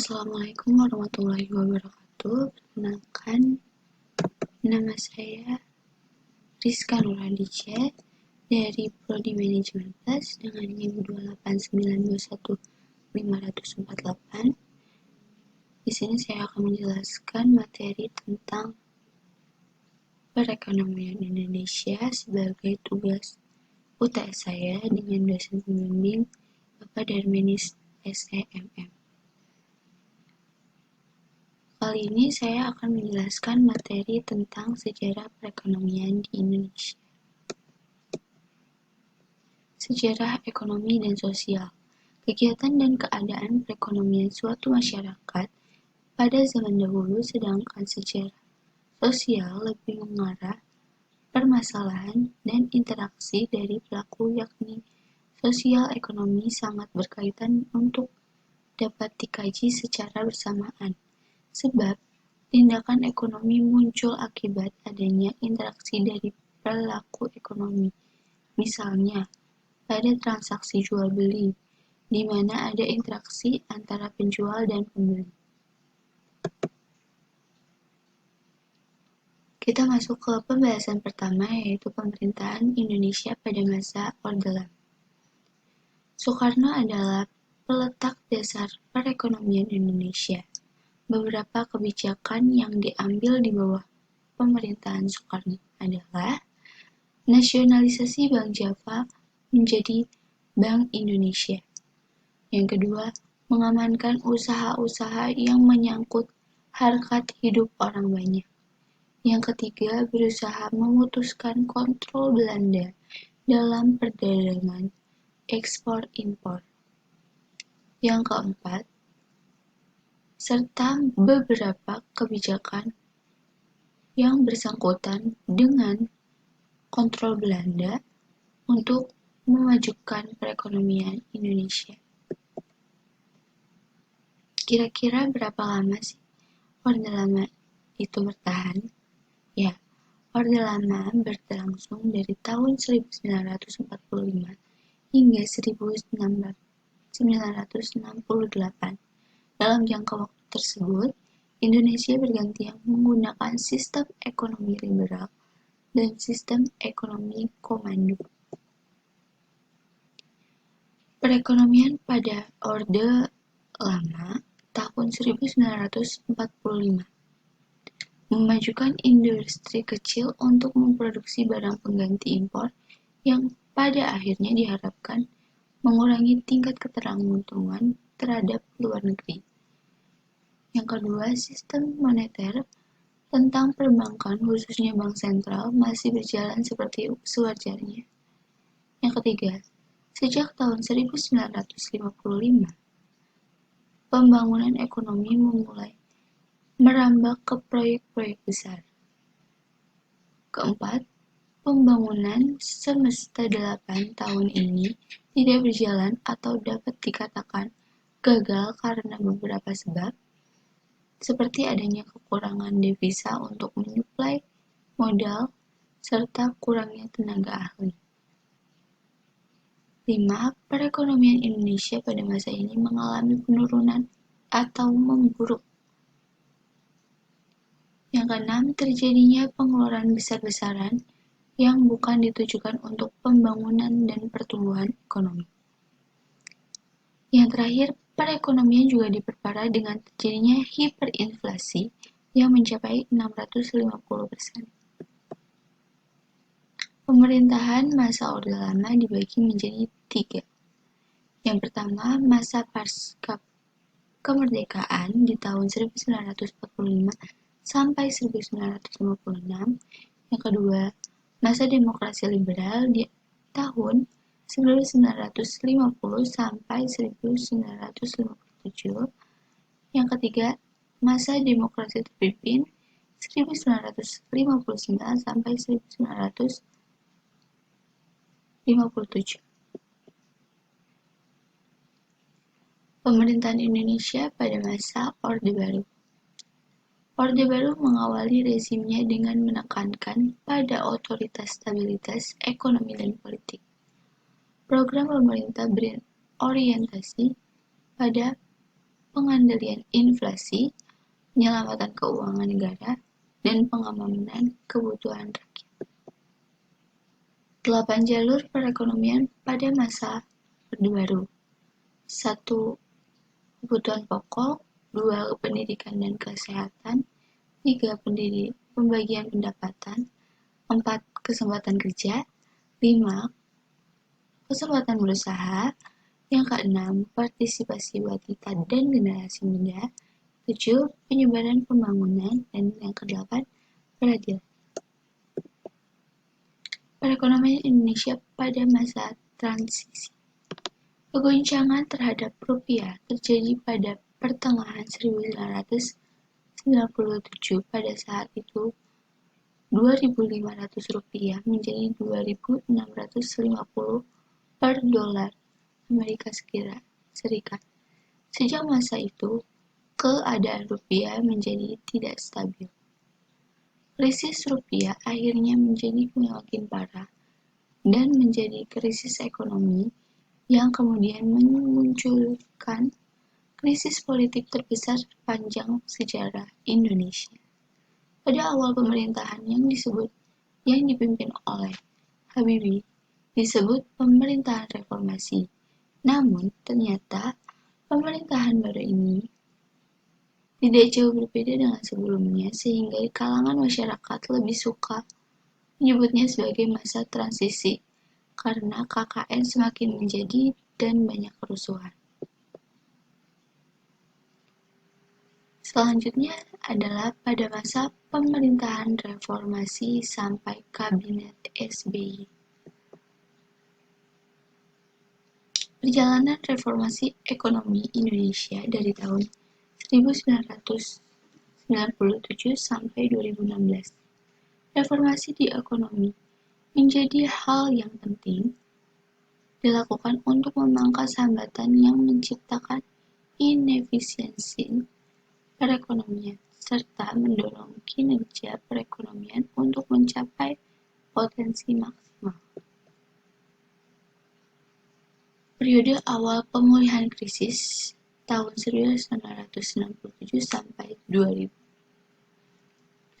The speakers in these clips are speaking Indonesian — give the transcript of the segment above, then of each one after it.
Assalamualaikum warahmatullahi wabarakatuh. Perkenalkan, nama saya Rizka Nurhadijah dari Prodi Manajemen Plus dengan NIM 289215048. Di sini saya akan menjelaskan materi tentang perekonomian Indonesia sebagai tugas UTS saya dengan dosen pembimbing Bapak Darmenis SEMM. Kali ini saya akan menjelaskan materi tentang sejarah perekonomian di Indonesia. Sejarah ekonomi dan sosial. Kegiatan dan keadaan perekonomian suatu masyarakat pada zaman dahulu, sedangkan sejarah sosial lebih mengarah permasalahan dan interaksi dari pelaku, yakni sosial ekonomi sangat berkaitan untuk dapat dikaji secara bersamaan. Sebab, tindakan ekonomi muncul akibat adanya interaksi dari pelaku ekonomi. Misalnya, pada transaksi jual-beli, di mana ada interaksi antara penjual dan pembeli. Kita masuk ke pembahasan pertama, yaitu pemerintahan Indonesia pada masa Orde Lama. Soekarno adalah peletak dasar perekonomian Indonesia. Beberapa kebijakan yang diambil di bawah pemerintahan Soekarno adalah nasionalisasi Bank Java menjadi Bank Indonesia. Yang kedua, mengamankan usaha-usaha yang menyangkut harkat hidup orang banyak. Yang ketiga, berusaha memutuskan kontrol Belanda dalam perdagangan ekspor-impor. Yang keempat, serta beberapa kebijakan yang bersangkutan dengan kontrol Belanda untuk memajukan perekonomian Indonesia. Kira-kira berapa lama sih Orde Lama itu bertahan? Ya, Orde Lama berlangsung dari tahun 1945 hingga 1968. Dalam jangka waktu tersebut, Indonesia bergantian menggunakan sistem ekonomi liberal dan sistem ekonomi komando. Perekonomian pada Orde Lama tahun 1945 memajukan industri kecil untuk memproduksi barang pengganti impor yang pada akhirnya diharapkan mengurangi tingkat ketergantungan terhadap luar negeri. Yang kedua, sistem moneter tentang perbankan, khususnya bank sentral, masih berjalan seperti sewajarnya. Yang ketiga, sejak tahun 1955, pembangunan ekonomi memulai merambah ke proyek-proyek besar. Keempat, pembangunan semesta 8 tahun ini tidak berjalan atau dapat dikatakan gagal karena beberapa sebab, seperti adanya kekurangan devisa untuk menyuplai modal serta kurangnya tenaga ahli. 5. Perekonomian Indonesia pada masa ini mengalami penurunan atau memburuk. Yang keenam, terjadinya pengeluaran besar-besaran yang bukan ditujukan untuk pembangunan dan pertumbuhan ekonomi. Yang terakhir, perekonomian juga diperparah dengan terjadinya hiperinflasi yang mencapai 650%. Pemerintahan masa Orde Lama dibagi menjadi 3. Yang pertama, masa pasca kemerdekaan di tahun 1945 sampai 1956. Yang kedua, masa demokrasi liberal di tahun 1950 sampai 1957. Yang ketiga, masa demokrasi terpimpin 1959 sampai 1957. Pemerintahan Indonesia pada masa Orde Baru. Orde Baru mengawali rezimnya dengan menekankan pada otoritas stabilitas ekonomi dan politik. Program pemerintah berorientasi pada pengendalian inflasi, penyelamatan keuangan negara, dan pengamanan kebutuhan rakyat. 8 jalur perekonomian pada masa Orde Baru. 1. Kebutuhan pokok. 2. Pendidikan dan kesehatan. 3. Pembagian pendapatan. 4. Kesempatan kerja. 5. Kesempatan berusaha. Yang keenam, partisipasi wanita dan generasi muda. 7. Penyebaran pembangunan. Dan yang kedelapan, peradilan. Perekonomian Indonesia pada masa transisi. Kegoncangan terhadap rupiah terjadi pada pertengahan 1997. Pada saat itu, Rp2.500 menjadi Rp2.650 per dolar Amerika Serikat. Sejak masa itu, keadaan rupiah menjadi tidak stabil. Krisis rupiah akhirnya menjadi semakin parah dan menjadi krisis ekonomi yang kemudian memunculkan krisis politik terbesar sepanjang sejarah Indonesia. Pada awal pemerintahan yang dipimpin oleh Habibie disebut pemerintahan reformasi. Namun ternyata pemerintahan baru ini tidak jauh berbeda dengan sebelumnya, sehingga kalangan masyarakat lebih suka menyebutnya sebagai masa transisi karena KKN semakin menjadi dan banyak kerusuhan. Selanjutnya adalah pada masa pemerintahan reformasi sampai Kabinet SBY. Perjalanan reformasi ekonomi Indonesia dari tahun 1997 sampai 2016. Reformasi di ekonomi menjadi hal yang penting dilakukan untuk memangkas hambatan yang menciptakan inefisiensi perekonomian serta mendorong kinerja perekonomian untuk mencapai potensi maksimal. Periode awal pemulihan krisis tahun 1967 sampai 2000.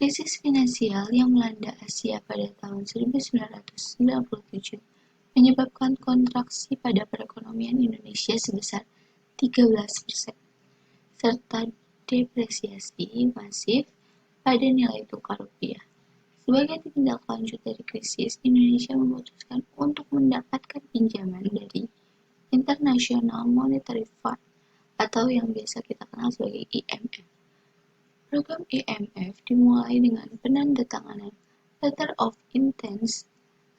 Krisis finansial yang melanda Asia pada tahun 1997 menyebabkan kontraksi pada perekonomian Indonesia sebesar 13%, serta depresiasi masif pada nilai tukar rupiah. Sebagai tindak lanjut dari krisis, Indonesia memutuskan untuk mendapatkan pinjaman dari International Monetary Fund atau yang biasa kita kenal sebagai IMF. Program IMF dimulai dengan penandatanganan Letter of Intent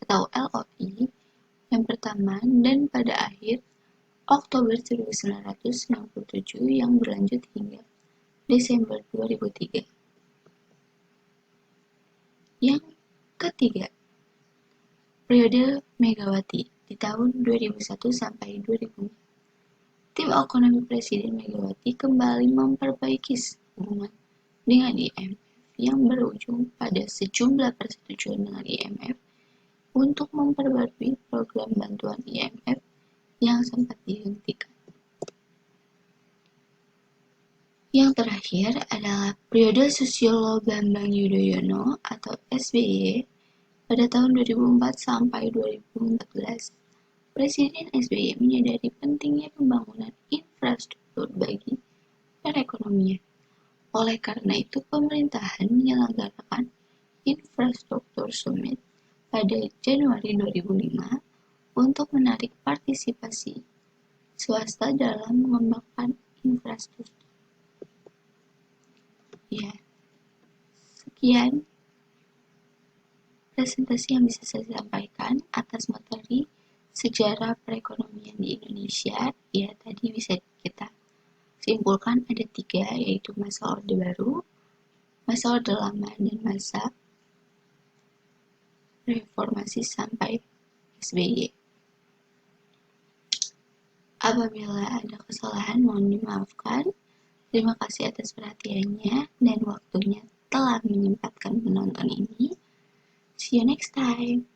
atau LOI yang pertama dan pada akhir Oktober 1997 yang berlanjut hingga Desember 2003. Yang ketiga, periode Megawati di tahun 2001 sampai 2004. Tim ekonomi Presiden Megawati kembali memperbaiki hubungan dengan IMF yang berujung pada sejumlah persetujuan dengan IMF untuk memperbarui program bantuan IMF yang sempat dihentikan. Yang terakhir adalah periode Susilo Bambang Yudhoyono atau SBY pada tahun 2004 sampai 2014. Presiden SBY menyadari pentingnya pembangunan infrastruktur bagi perekonomian. Oleh karena itu, pemerintahan menyelenggarakan Infrastruktur Summit pada Januari 2005 untuk menarik partisipasi swasta dalam mengembangkan infrastruktur. Ya, sekian presentasi yang bisa saya sampaikan atas materi sejarah perekonomian di Indonesia. Ya, tadi bisa kita simpulkan ada 3, yaitu masa Orde Baru, masa Orde Lama, dan masa reformasi sampai SBY. Apabila ada kesalahan, mohon dimaafkan. Terima kasih atas perhatiannya dan waktunya telah menyempatkan menonton ini. See you next time.